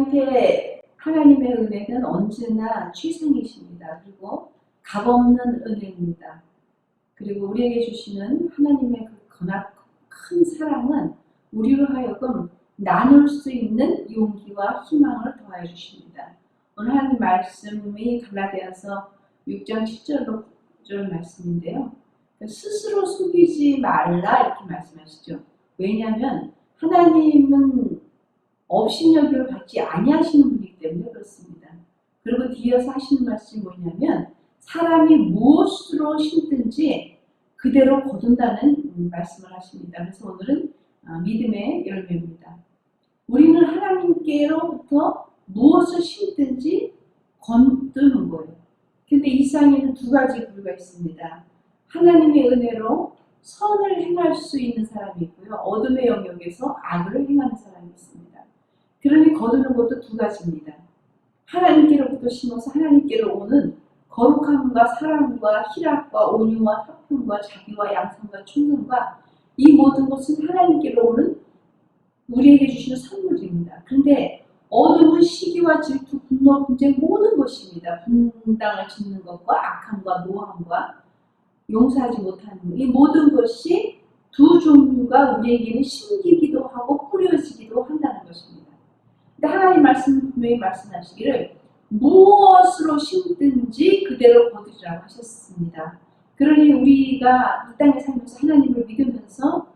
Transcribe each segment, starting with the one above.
우리한테 하나님의 은혜는 언제나 최상이십니다. 그리고 값없는 은혜입니다. 그리고 우리에게 주시는 하나님의 그 큰 사랑은 우리로 하여금 나눌 수 있는 용기와 희망을 더하여 주십니다. 오늘 하나님 말씀이 갈라디아서 6장 7절로 9절 말씀인데요. 스스로 속이지 말라 이렇게 말씀하시죠. 왜냐하면 하나님은 업신여김을 받지 아니하시는 분이기 때문에 그렇습니다. 그리고 뒤에서 하시는 말씀이 뭐냐면 사람이 무엇으로 심든지 그대로 거둔다는 말씀을 하십니다. 그래서 오늘은 믿음의 열매입니다. 우리는 하나님께로부터 무엇을 심든지 거두는 거예요. 근데 이 세상에는 두 가지 부류가 있습니다. 하나님의 은혜로 선을 행할 수 있는 사람이 있고요. 어둠의 영역에서 악을 행하는 사람이 있습니다. 그러니 거두는 것도 두 가지입니다. 하나님께로부터 심어서 하나님께로 오는 거룩함과 사랑과 희락과 온유와 화평과 자비와 양성과 충성과 이 모든 것은 하나님께로 오는 우리에게 주시는 선물입니다. 그런데 어둠은 시기와 질투, 분노, 분쟁 모든 것입니다. 분당을 짓는 것과 악함과 노함과 용서하지 못하는 것, 이 모든 것이 두 종류가 우리에게는 심기기도 하고 뿌려지기도 한다는 것입니다. 근데 하나님 말씀 분명히 말씀하시기를 무엇으로 심든지 그대로 거두리라고 하셨습니다. 그러니 우리가 이 땅에 살면서 하나님을 믿으면서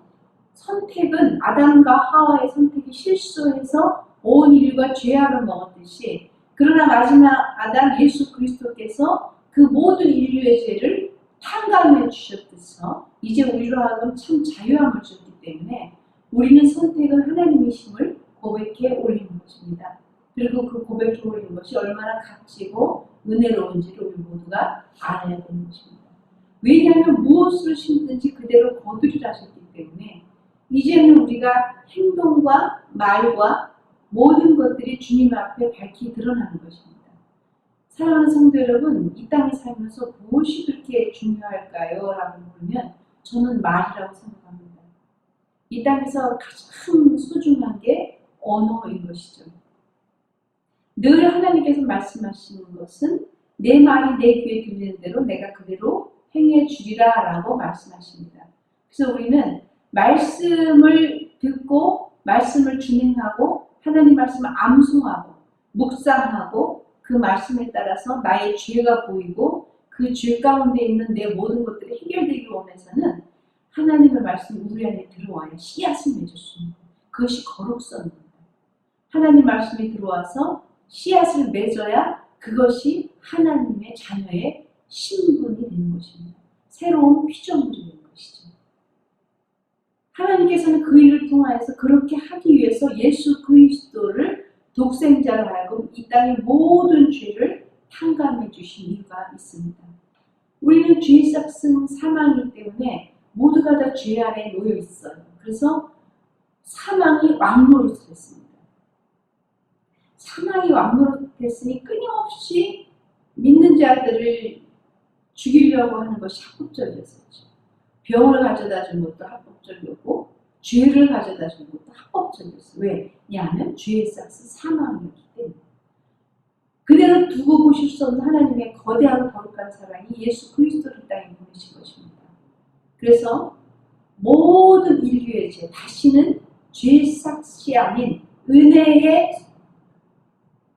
선택은 아담과 하와의 선택이 실수해서 온 인류가 죄악을 먹었듯이 그러나 마지막 아담 예수 그리스도께서 그 모든 인류의 죄를 탕감해 주셨듯서 이제 우리로 하여금 참 자유함을 주셨기 때문에 우리는 선택은 하나님이심을 고백해 올리는 것입니다. 그리고 그 고백해 올리는 것이 얼마나 값지고 은혜로운지를 우리 모두가 알아야 되는 것입니다. 왜냐하면 무엇을 심든지 그대로 거두리라 하셨기 때문에 이제는 우리가 행동과 말과 모든 것들이 주님 앞에 밝히 드러나는 것입니다. 사랑하는 성도 여러분, 이 땅에 살면서 무엇이 그렇게 중요할까요? 라고 물으면 저는 말이라고 생각합니다. 이 땅에서 가장 소중한 게 언어인 것이죠. 늘 하나님께서 말씀하시는 것은 내 말이 내 귀에 들리는 대로 내가 그대로 행해 주리라 라고 말씀하십니다. 그래서 우리는 말씀을 듣고 말씀을 준행하고 하나님 말씀을 암송하고 묵상하고 그 말씀에 따라서 나의 죄가 보이고 그 죄 가운데 있는 내 모든 것들이 해결되기 원해서는 하나님의 말씀이 우리 안에 들어와야 씨앗을 맺을 수 있는 거예요. 그것이 거룩선입니다. 하나님 말씀이 들어와서 씨앗을 맺어야 그것이 하나님의 자녀의 신분이 되는 것입니다. 새로운 피조물이 되는 것이죠. 하나님께서는 그 일을 통하여서 그렇게 하기 위해서 예수 그리스도를 독생자로 하여금 이 땅의 모든 죄를 탕감해 주신 이유가 있습니다. 우리는 죄의 삭은 사망이기 때문에 모두가 다 죄 아래 놓여 있어요. 그래서 사망이 왕노릇했습니다. 사망이 왕노릇했으니 끊임없이 믿는 자들을 죽이려고 하는 것이 합법적이었었죠. 병을 가져다 준 것도 합법적이었고 죄를 가져다 준 것도 합법적이었어요. 왜냐하면 죄의 삭은 사망이었기 때문에. 그대로 두고 보실 수 없는 하나님의 거대하고 거룩한 사랑이 예수 그리스도를 땅에 보내신 것입니다. 그래서 모든 인류의 죄, 다시는 죄의 삭이 아닌 은혜의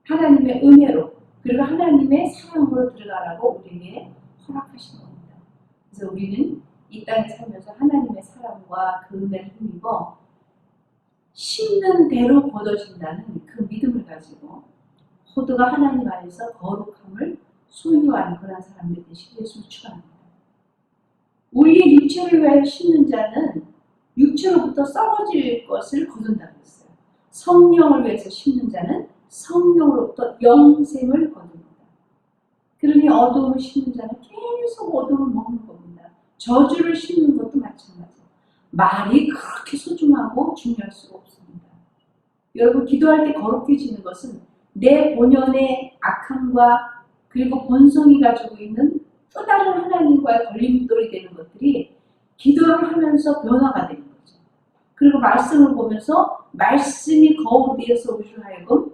하나님의 은혜로 그리고 하나님의 사랑으로 들어가라고 우리에게 허락하신 겁니다. 그래서 우리는 이 땅에 살면서 하나님의 사랑과 그 은혜를 힘입어 심는 대로 거둬진다는 그 믿음을 가지고 모두가 하나님 안에서 거룩함을 소유하는 그런 사람들이 되시길 예수를 축원합니다. 우리의 육체를 위하여 심는 자는 육체로부터 썩어질 것을 거둔다고 했어요. 성령을 위해서 심는 자는 성령으로부터 영생을 거둡니다. 그러니 어둠을 심는 자는 계속 어둠을 먹는 겁니다. 저주를 심는 것도 마찬가지예요. 말이 그렇게 소중하고 중요할 수가 없습니다. 여러분 기도할 때 거룩해지는 것은 내 본연의 악함과 그리고 본성이 가지고 있는 또 다른 하나님과의 걸림돌이 되는 것들이 기도를 하면서 변화가 되는 거죠. 그리고 말씀을 보면서 말씀이 거울되어서 우리를 하여금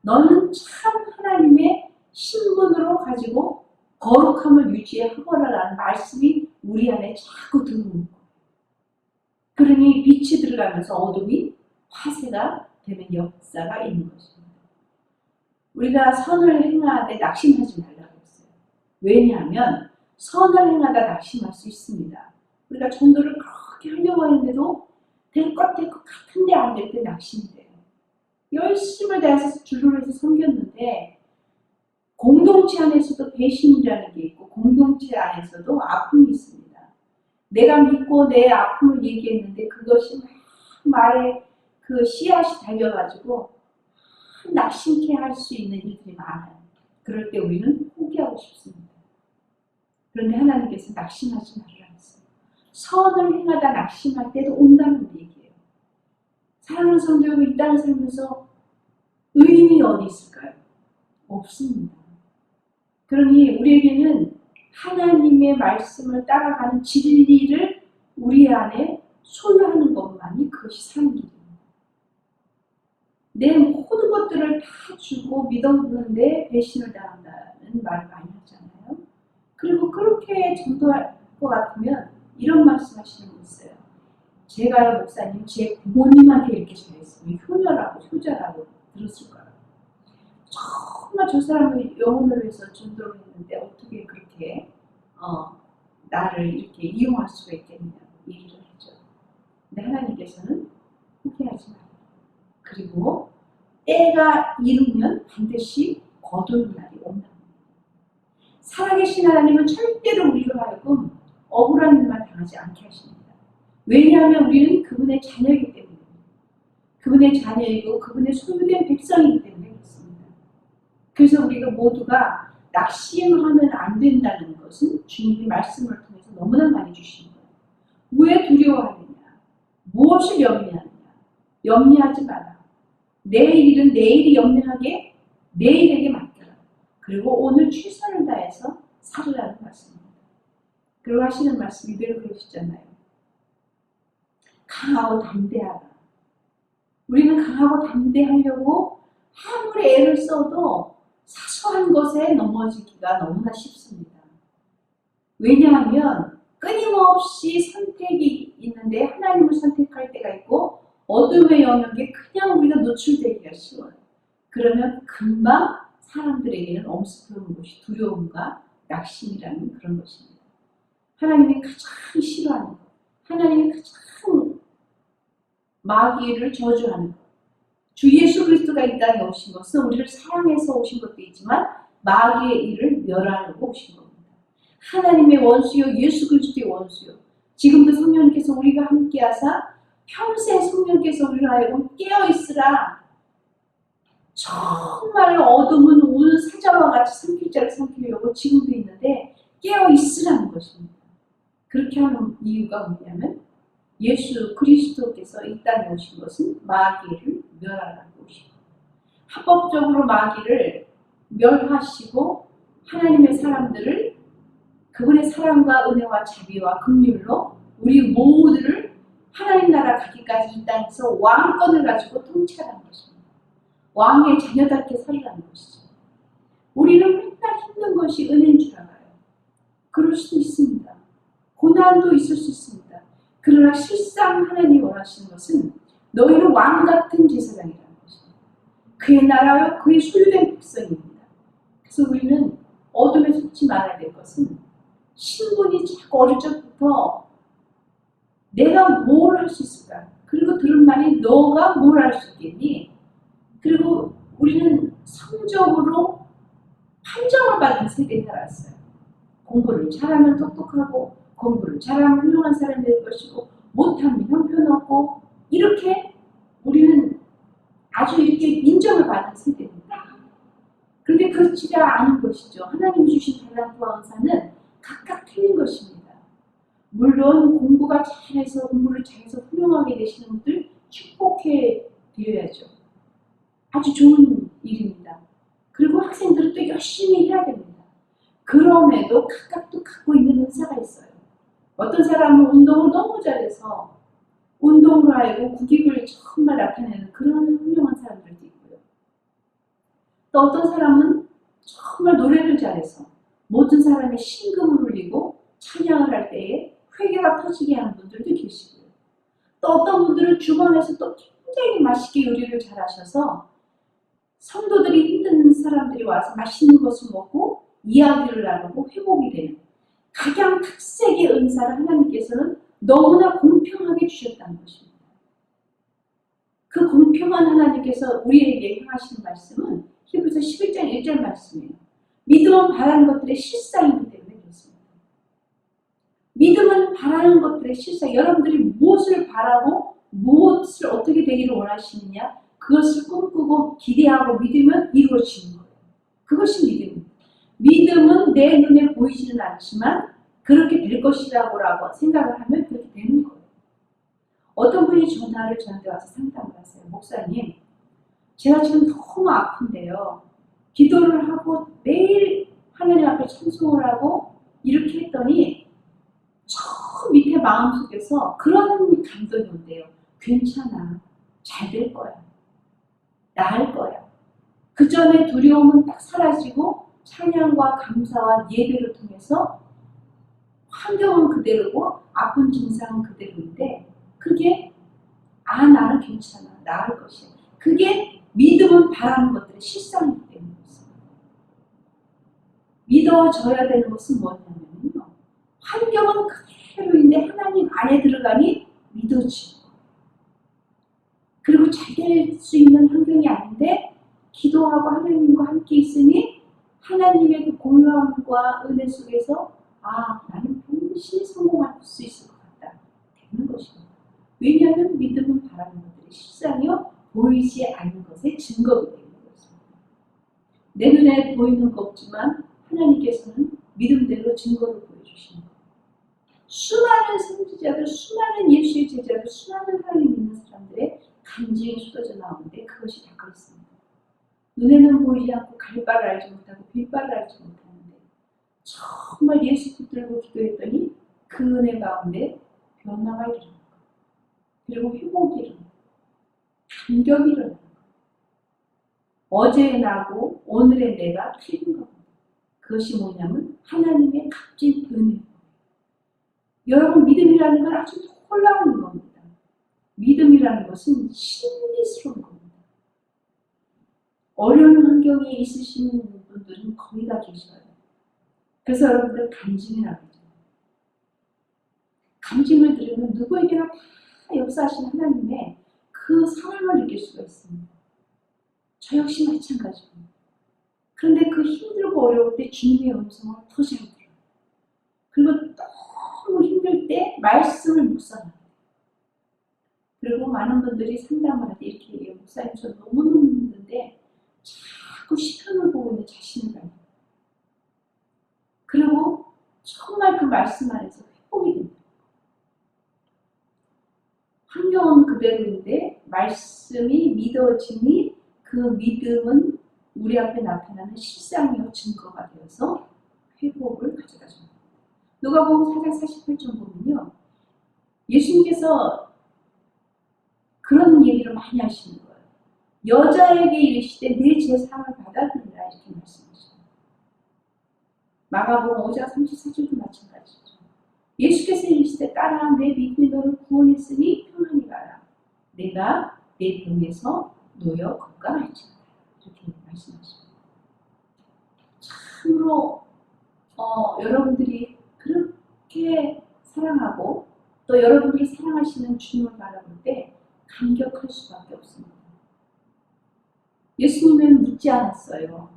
너는 참 하나님의 신분으로 가지고 거룩함을 유지하거라라는 말씀이 우리 안에 자꾸 들어오는 거예요. 그러니 빛이 들어가면서 어둠이 화세가 되는 역사가 있는 것입니다. 우리가 선을 행하되 낙심하지 말라고 했어요. 왜냐하면 선을 행하다 낙심할 수 있습니다. 우리가 전도를 그렇게 하려고 하는데도 될 것 같은데 안 될 때 낙심이 돼요. 열심을 다해서 주를 해서 섬겼는데 공동체 안에서도 배신이라는 게 있고 공동체 안에서도 아픔이 있습니다. 내가 믿고 내 아픔을 얘기했는데 그것이 막 말에 그 씨앗이 달려가지고 낙심케 할 수 있는 일들이 많아요. 그럴 때 우리는 포기하고 싶습니다. 그런데 하나님께서 낙심하지 말라 했어요. 선을 행하다 낙심할 때도 온다는 얘기예요. 사랑하는 성도 여러분, 이 땅을 살면서 의인이 어디 있을까요? 없습니다. 그러니 우리에게는 하나님의 말씀을 따라가는 진리를 우리 안에 소유하는 것만이 그것이 사는 길입니다. 내 모든 것들을 다 주고 믿었는데 배신을 당한다는 말을 많이 하잖아요. 그리고 그렇게 전도할 것 같으면 이런 말씀 하시는 분 있어요. 제가요, 목사님, 제 부모님한테 이렇게 잘했으면 효자라고 들었을 거예요. 정말 저 사람을 영혼을 위해서 전도를 했는데 어떻게 그렇게 나를 이렇게 이용할 수가 있겠느냐고 얘기를 하죠. 근데 하나님께서는 포기하지 말아요. 그리고 때가 이르면 반드시 거두는 날이 온다. 살아계신 하나님은 절대로 우리로 하여금 억울한 일만 당하지 않게 하십니다. 왜냐하면 우리는 그분의 자녀이기 때문입니다. 그분의 자녀이고 그분의 소유된 백성이기 때문에 그렇습니다. 그래서 우리가 모두가 낙심하면 안 된다는 것은 주님의 말씀을 통해서 너무나 많이 주시는 거예요. 왜 두려워하느냐? 무엇을 염려하느냐? 염려하지 마라. 내일은 내일이 염려하게 내일에게 맡겨라. 그리고 오늘 최선을 다해서 살으라는 말씀입니다. 그리고 하시는 말씀이 늘 그러시잖아요. 강하고 담대하라. 우리는 강하고 담대하려고 아무리 애를 써도 사소한 것에 넘어지기가 너무나 쉽습니다. 왜냐하면 끊임없이 선택이 있는데 하나님을 선택할 때가 있고 어둠의 영역에 그냥 우리가 노출되기가 쉬워요. 그러면 금방 사람들에게는 엄습하는 것이 두려움과 낙심이라는 그런 것입니다. 하나님이 가장 싫어하는 것, 하나님이 가장 마귀를 저주하는 것, 주 예수 그리스도가 이 땅에 오신 것은 우리를 사랑해서 오신 것도 있지만 마귀의 일을 멸하려고 오신 겁니다. 하나님의 원수요 예수 그리스도의 원수요. 지금도 성령님께서 우리가 함께하사 평생 성령께서 우리를 하여금 깨어있으라. 정말로 어둠은 온 사자와 같이 삼킬자를 삼키려고 지금도 있는데 깨어있으라는 것입니다. 그렇게 하는 이유가 뭐냐면 예수 그리스도께서 이 땅에 오신 것은 마귀를 멸하라고 오신 겁니다. 합법적으로 마귀를 멸하시고 하나님의 사람들을 그분의 사랑과 은혜와 자비와 긍휼로 우리 모두를 하나님 나라 가기까지 이 땅에서 왕권을 가지고 통치하라는 것입니다. 왕의 자녀답게 살으라는 것이죠. 우리는 맨날 힘든 것이 은혜인 줄 알아요. 그럴 수도 있습니다. 고난도 있을 수 있습니다. 그러나 실상 하나님이 원하시는 것은 너희는 왕같은 제사장이라는 것입니다. 그의 나라와 그의 소유된 백성입니다. 그래서 우리는 어둠에 속지 말아야 될 것은 신분이 자꾸 어릴 적부터 내가 뭘 할 수 있을까? 그리고 들은 말이 너가 뭘 할 수 있겠니? 그리고 우리는 성적으로 판정을 받은 세대에 살았어요. 공부를 잘하면 똑똑하고 공부를 잘하면 훌륭한 사람이 될 것이고 못하면 형편없고 이렇게 우리는 아주 이렇게 인정을 받은 세대입니다. 그런데 그렇지가 않은 것이죠. 하나님이 주신 달란트와 은사는 각각 틀린 것입니다. 물론 공부가 잘해서 공부를 잘해서 훌륭하게 되시는 분들 축복해 드려야죠. 아주 좋은 일입니다. 그리고 학생들은 또 열심히 해야 됩니다. 그럼에도 각각 또 갖고 있는 은사가 있어요. 어떤 사람은 운동을 너무 잘해서 운동으로 하여금 국익을 정말 나타내는 그런 훌륭한 사람들도 있고요. 또 어떤 사람은 정말 노래를 잘해서 모든 사람의 심금을 울리고 찬양을 할 때에 회개가 터지게 하는 분들도 계시고요. 또 어떤 분들은 주방에서 또 굉장히 맛있게 요리를 잘하셔서 성도들이 힘든 사람들이 와서 맛있는 것을 먹고 이야기를 나누고 회복이 되는 각양 특색의 은사를 하나님께서는 너무나 공평하게 주셨다는 것입니다. 그 공평한 하나님께서 우리에게 향하시는 말씀은 히브리서 11장 1절 말씀이에요. 믿음은 바라는 것들의 실상이기 때문에 그렇습니다. 믿음은 바라는 것들의 실상. 여러분들이 무엇을 바라고 무엇을 어떻게 되기를 원하시느냐, 그것을 꿈꾸고 기대하고 믿으면 이루어지는 거예요. 그것이 믿음입니다. 믿음은 내 눈에 보이지는 않지만 그렇게 될 것이라고 생각을 하면 그렇게 되는 거예요. 어떤 분이 전화를 저한테 와서 상담을 하세요. 목사님, 제가 지금 너무 아픈데요. 기도를 하고 매일 하나님 앞에 찬송을 하고 이렇게 했더니 저 밑에 마음속에서 그런 감동이 온대요. 괜찮아. 잘 될 거야. 나을 거야. 그 전에 두려움은 딱 사라지고 찬양과 감사와 예배를 통해서 환경은 그대로고 아픈 증상은 그대로인데 그게 나는 괜찮아. 나을 것이야. 그게 믿음은 바라는 것들의 실상이기 때문에 그렇습니다. 믿어져야 되는 것은 뭐냐면요. 환경은 그대로인데 하나님 안에 들어가니 믿어지고 그리고 잘 될 수 있는 환경이 아닌데 기도하고 하나님과 함께 있으니 하나님의 그 공유함과 은혜 속에서 나는 반드시 성공할 수 있을 것 같다. 되는 것입니다. 왜냐하면 믿음은 바라는 것들이 실상이요 보이지 않는 것의 증거이기 때문에 그렇습니다. 내 눈에 보이는 거 없지만 하나님께서는 믿음대로 증거를 보여주시는 거예요. 수많은 선지자들, 수많은 예수의 제자들, 수많은 하나님 믿는 사람들의 간증이 쏟아져 나오는데 그것이 다 그렇습니다. 눈에는 보이지 않고 갈 바를 알지 못하고 빌 바를 알지 못하는데 정말 예수 붙들고 기도했더니 그 은혜 가운데 변화가 일어나는 거예요. 그리고 회복이 일어나는 거예요. 감격이 일어나는 거예요. 어제의 나고 오늘의 내가 틀린 겁니다. 그것이 뭐냐면 하나님의 값진 은혜입니다. 여러분 믿음이라는 건 아주 놀라운 겁니다. 믿음이라는 것은 신비스러운 겁니다. 어려운 환경에 있으시는 분들은 거의 다 계셔요. 그래서 여러분들 간증이라고 하죠. 간증을 들으면 누구에게나 다 역사하신 하나님의 그 사랑을 느낄 수가 있습니다. 저 역시 마찬가지입니다. 그런데 그 힘들고 어려울 때 주님의 음성을 더 잘 들어요. 그리고 너무 힘들 때 말씀을 묵상합니다. 그리고 많은 분들이 상담을 할 때 이렇게 얘기해요. 목사님 저 너무너무 힘든데 자꾸 시편을 보고 있는 자신을 봐요. 그리고 정말 그 말씀 안에서 회복이 됩니다. 환경은 그대로인데 말씀이 믿어지니 그 믿음은 우리 앞에 나타나는 실상이요 증거가 되어서 회복을 가져다 줍니다. 누가복음 4장 48절 보면요. 예수님께서 그런 얘기를 많이 하시는 거예요. 여자에게 이르시되 내 제사함을 받아들이라 이렇게 말씀하십니다. 마가복음 5장 34절도 마찬가지죠. 예수께서 이르시되 딸아 내 믿음이 너를 구원했으니 평안히 가라. 내가 내 병에서 놓여 건강할지어다. 이렇게 말씀하십니다. 참으로 여러분들이 그렇게 사랑하고 또 여러분들이 사랑하시는 주님을 바라볼 때 감격할 수밖에 없습니다. 예수님은 묻지 않았어요.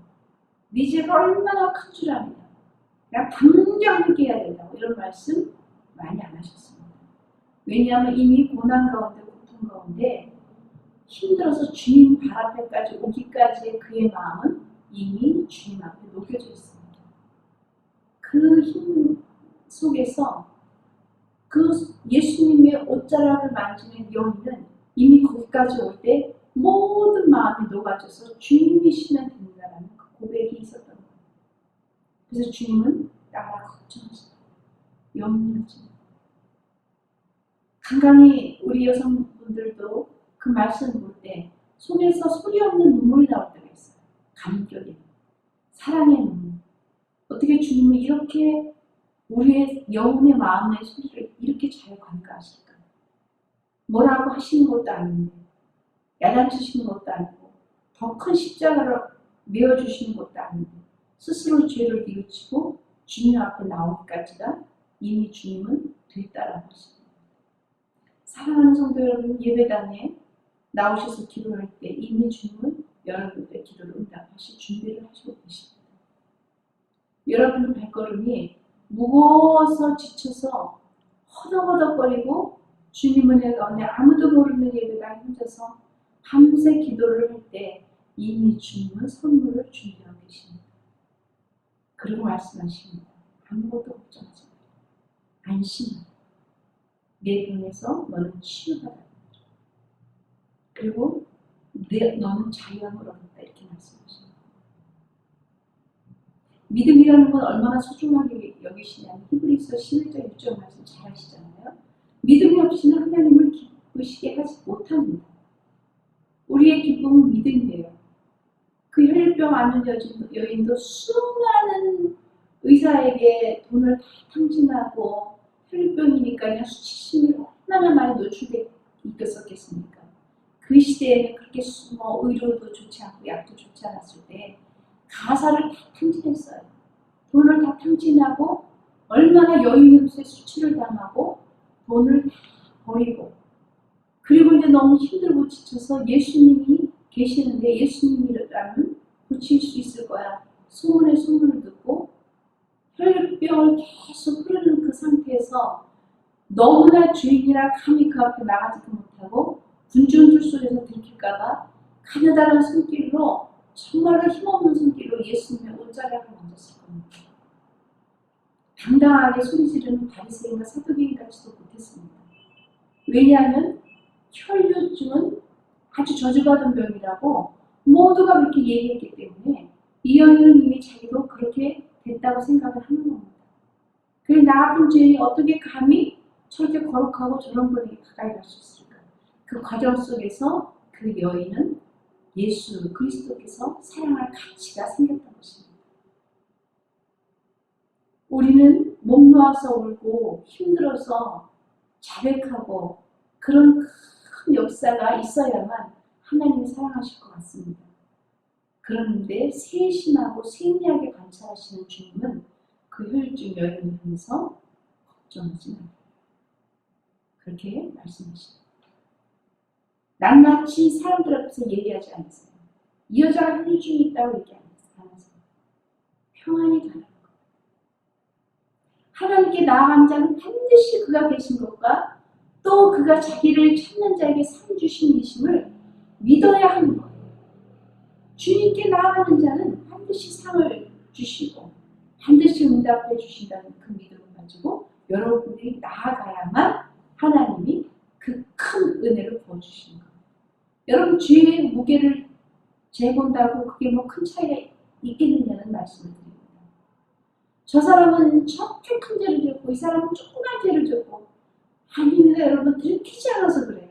네 죄가 얼마나 큰 줄 아느냐. 그냥 당장 회개해야 된다고 이런 말씀 많이 안 하셨습니다. 왜냐하면 이미 고난 가운데 고통 가운데 힘들어서 주님 발 앞에까지 오기까지의 그의 마음은 이미 주님 앞에 녹여져 있습니다. 그 힘 속에서 그 예수님의 옷자락을 만지는 여인은 이미 거기까지 올 때 모든 마음이 녹아져서 주님이시면 된다라는 그 고백이 있었던 거예요. 그래서 주님은 나라 걱정하시다. 염려하지 마. 간간히 우리 여성분들도 그 말씀 볼 때 속에서 소리 없는 눈물이 나올 때가 있어요. 감격의 사랑의 눈. 어떻게 주님은 이렇게 우리의 영혼의 마음의 소리를 이렇게 잘 관가하실까? 뭐라고 하시는 것도 아닌데, 야단치시는 것도 아니고, 더 큰 십자가를 메어주시는 것도 아닌데, 스스로 죄를 뉘우치고 주님 앞에 나오기까지가 이미 주님은 됐다라고 하십니다. 사랑하는 성도 여러분, 예배당에 나오셔서 기도할 때 이미 주님은 여러분들의 기도를 응답하실 준비를 하시고 계십니다. 여러분의 발걸음이 무거워서 지쳐서 허덕허덕거리고 주님 은혜 가운데 아무도 모르는 예배당에 혼자서 밤새 기도를 할 때 이미 주님은 선물을 준비하고 계십니다. 그리고 말씀하십니다. 아무것도 걱정하지 마라. 안심하라. 내 병에서 너는 치유받아. 그리고 너는 자유함을 얻었다. 이렇게 말씀하십니다. 믿음이라는 건 얼마나 소중하게 여기시냐면 히브리서 11장 6절 말씀 잘 아시잖아요. 믿음이 없이는 하나님을 기쁘시게 하지 못합니다. 우리의 기쁨은 믿음이에요. 그 혈류병 앓는 여인도 수많은 의사에게 돈을 다 탕진하고 혈류병이니까 그냥 수치심이 얼마나 많이 노출되어 있었겠습니까? 그 시대에는 그렇게 의료도 좋지 않고 약도 좋지 않았을 때 가사를 다 탕진했어요. 돈을 다 탕진하고 얼마나 여인으로서의 수치를 당하고 돈을 다 버리고 그리고 이제 너무 힘들고 지쳐서 예수님이 계시는데 예수님이라면 고칠 수 있을 거야. 소문에 소문을 듣고 혈류병을 계속 흐르는 그 상태에서 너무나 주인이라 감히 그 앞에 나가지도 못하고 군중들 속에서 들킬까봐 가느다란 손길로 정말로 힘없는 손길로 예수님의 옷자락을 만졌을 겁니다. 당당하게 소리 지르는 바리새인과 사두개인같이도 못했습니다. 왜냐하면 혈류증은 아주 저주받은 병이라고 모두가 그렇게 얘기했기 때문에 이 여인은 이미 자기도 그렇게 됐다고 생각을 하는 겁니다. 그래 나 같은 죄인이 어떻게 감히 저렇게 거룩하고 저런 분에게 가까이 갈 수 있을까? 그 과정 속에서 그 여인은 예수 그리스도께서 사랑할 가치가 생겼던 것입니다. 우리는 목 놓아서 울고 힘들어서 자백하고 그런 큰 역사가 있어야만 하나님이 사랑하실 것 같습니다. 그런데 세심하고 세미하게 관찰하시는 주님은 그 혈류증 여인을 향해서 걱정하지 말아요. 그렇게 말씀하십니다. 낱낱이 사람들 앞에서 얘기하지 않으세요. 이 여자가 혈류증이 있다고 얘기 안 하세요. 평안히 가는 것. 하나님께 나아간 자는 반드시 그가 계신 것과 또 그가 자기를 찾는 자에게 상 주신 이심을 믿어야 하는 거예요. 주님께 나아가는 자는 반드시 상을 주시고 반드시 응답해 주신다는 그 믿음을 가지고 여러분들이 나아가야만 하나님이 그 큰 은혜를 부어주시는 거예요. 여러분 죄의 무게를 재본다고 그게 뭐 큰 차이가 있겠느냐는 말씀을 드립니다. 저 사람은 저렇게 큰 죄를 졌고 이 사람은 조그만 죄를 졌고 아닙니다. 여러분 들키지 않아서 그래요.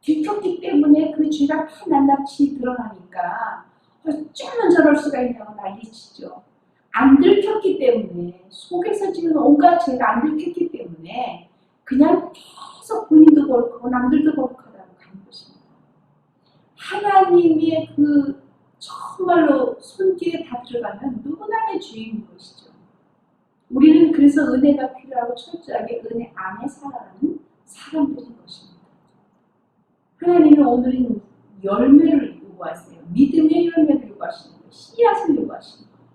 들켰기 때문에 그 죄가 다 낱낱이 드러나니까 어쩌면 저럴 수가 있냐고 난리치죠. 안 들켰기 때문에 속에서 지금 온갖 죄가 안 들켰기 때문에 그냥 계속 본인도 거룩하고 남들도 거룩하다고 가는 것입니다. 하나님의 그 정말로 손길에 다 들어가면 누구나 내 주인인 것이죠. 우리는 그래서 은혜가 필요하고 철저하게 은혜 안에 살아가는 사람들인 것입니다. 하나님은 오늘은 열매를 요구하세요. 믿음의 열매를 요구하시는 거예요. 씨앗을 요구하시는 거예요.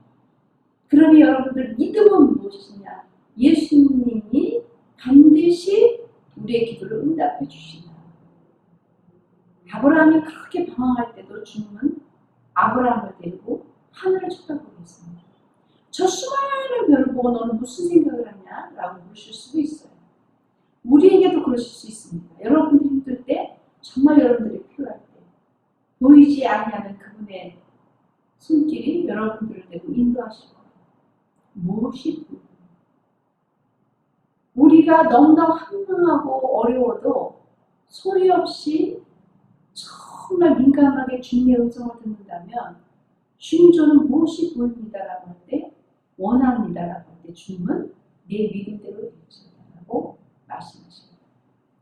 그러니 여러분들 믿음은 무엇이냐? 예수님이 반드시 우리의 기도를 응답해 주신다. 아브라함이 그렇게 방황할 때도 주님은 아브라함을 데리고 하늘을 쳐다보고 있습니다. 저 수많은 별을 보고 너는 무슨 생각을 하냐? 라고 물으실 수도 있어요. 우리에게도 그러실 수 있습니다. 여러분들이 힘들 때 정말 여러분들이 필요할 때 보이지 아니하는 그분의 손길이 여러분들을 데리고 인도하실 거예요. 무엇이 우리가 너무나 황망하고 어려워도 소리 없이 정말 민감하게 주님의 음성을 듣는다면 주님 저는 무엇이 보입니다라고 할 때, 원합니다라고 할 때 주님은 내 믿음대로 되어진다라고 말씀하십니다.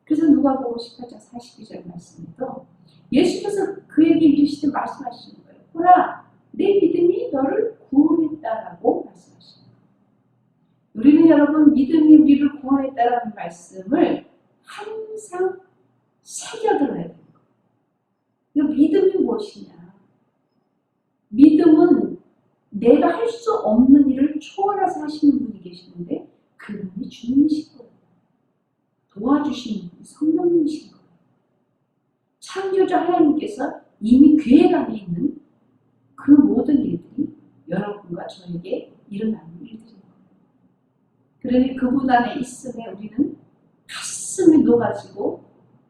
그래서 누가복음 18장 42절 말씀에도 예수께서 그에게 이르시되 말씀하시는 거예요. 보라, 내 믿음이 너를 구원했다라고 말씀하십니다. 우리는 여러분 믿음이 우리를 구원했다라는 말씀을 항상 새겨들어야 돼요. 이 믿음이 무엇이냐? 믿음은 내가 할 수 없는 일을 초월해서 하시는 분이 계시는데 그분이 주님이신 거예요. 도와주시는 분이 성령님이신 거예요. 창조주 하나님께서 이미 계획 안에 있는 그 모든 일들이 여러분과 저에게 일어나는 일들입니다. 그러니 그분 안에 있음에 우리는 가슴이 녹아지고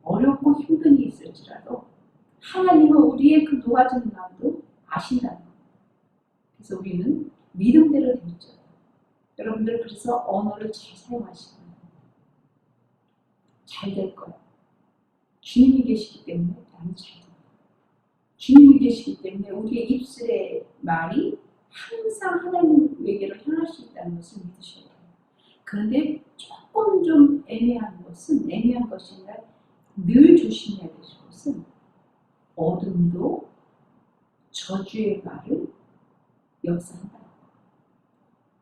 어렵고 힘든 일이 있을지라도 하나님은 우리의 그 녹아지는 마음도 아신다는 거예요. 그래서 우리는 믿음대로 되죠. 여러분들 그래서 언어를 잘 사용하시고 잘 될 거예요. 주님이 계시기 때문에 나는 잘 됩니다. 주님이 계시기 때문에 우리의 입술의 말이 항상 하나님에게로 향할 수 있다는 것을 믿으셔야 돼요. 그런데 조금 좀 애매한 것이 아니라 늘 조심해야 될 것은 어둠도 저주의 말을 역사한다.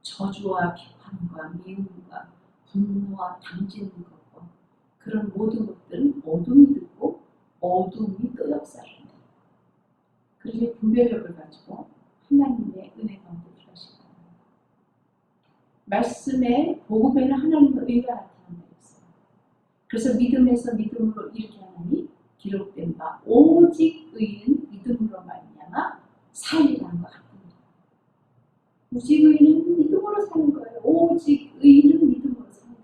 저주와 비판과 미움과 분노와 당지는 것과 그런 모든 것들은 어둠이 듣고 어둠이 또 역사를 한다. 그렇게 분별력을 가지고 하나님의 은혜 가운데 들어가시기 바랍니다. 말씀에 복음에는 하나님의 의가 나타난다 했어요. 그래서 믿음에서 믿음으로 이렇게 하나니 기록된 바 오직 의인 믿음으로 말미암아 살리라는 것 같습니다. 오직 의인은 믿음으로 사는 거예요. 오직 의인은 믿음으로 산다.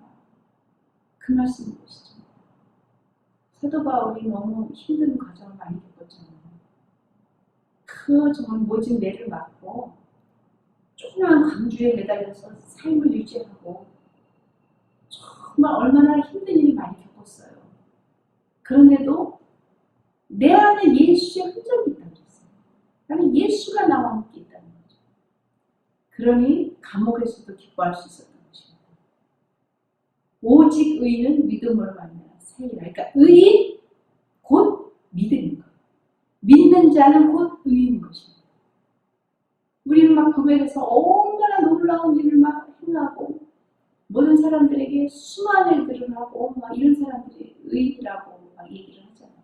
그 말씀인 것이죠. 사도 바울이 너무 힘든 과정을 많이 겪었잖아요. 그 정말 모진 매를 맞고 조그마한 강주에 매달려서 삶을 유지하고 정말 얼마나 힘든 일을 많이 겪었어요. 그런데도 내 안에 예수의 흔적이 있다고 했어요. 나는 예수가 나와 함께 있다는 거죠. 그러니 감옥에서도 기뻐할 수 있었던 것입니다. 오직 의인은 믿음으로 말미암아 살리라. 그러니까 의인 곧 믿음인 거예요. 믿는 자는 곧 의인인 것입니다. 우리는 막 교회에서 얼마나 놀라운 일을 막 행하고 모든 사람들에게 수많은 일들을 하고 막 이런 사람들이 의인이라고 막 얘기를 하잖아요.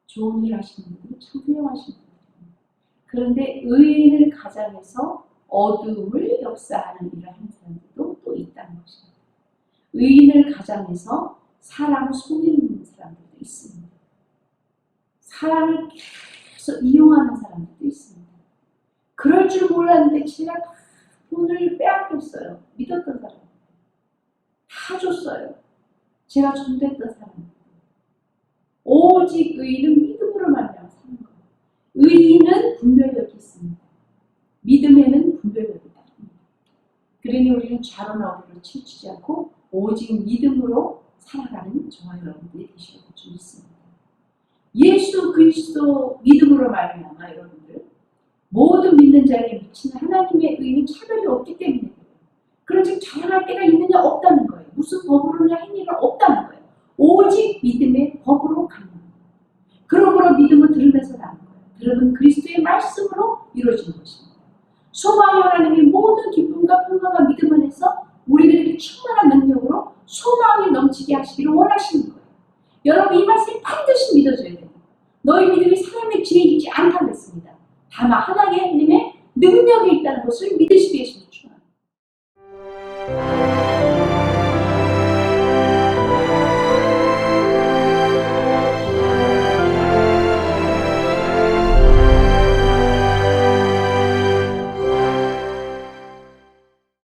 좋은 일 하시는 분들은 참 훌륭하신 분들입니다. 그런데 의인을 가장해서 어둠을 역사하는 일을 하는 사람들도 또 있다는 것입니다. 의인을 가장해서 사람을 속이는 사람들도 있습니다. 사람을 계속 이용하는 사람들도 있습니다. 그럴 줄 몰랐는데 제가 다 돈을 빼앗겼어요. 믿었던 사람. 다 줬어요. 제가 전도했던 사람. 오직 의인은 믿음으로 말미암아 사는 거예요. 의인은 분별력이 있습니다. 믿음에는 분별력이 있습니다. 그러니 우리는 좌로나 우로를 치우치지 않고 오직 믿음으로 살아가는 저와 여러분들이 되시길 줄 믿습니다. 예수 그리스도 믿음으로 말미암아 여러분들 모든 믿는 자에게 미치는 하나님의 의는 차별이 없기 때문에 그러지 자랑할 때가 있느냐 없다는 거예요. 무슨 법으로나 행위가 없다는 거예요. 오직 믿음의 법으로 가는 거예요. 그러므로 믿음은 들으면서 나는 거예요. 들음은 그리스도의 말씀으로 이루어지는 것입니다. 소망의 하나님이 모든 기쁨과 평강과 믿음 안에서 우리들에게 충만한 능력으로 소망이 넘치게 하시기를 원하시는 거예요. 여러분 이 말씀이 반드시 믿어져야 돼요. 너희 믿음이 사람의 지혜이지 않다고 했습니다. 다만 하나님의 능력이 있다는 것을 믿으시기 위해서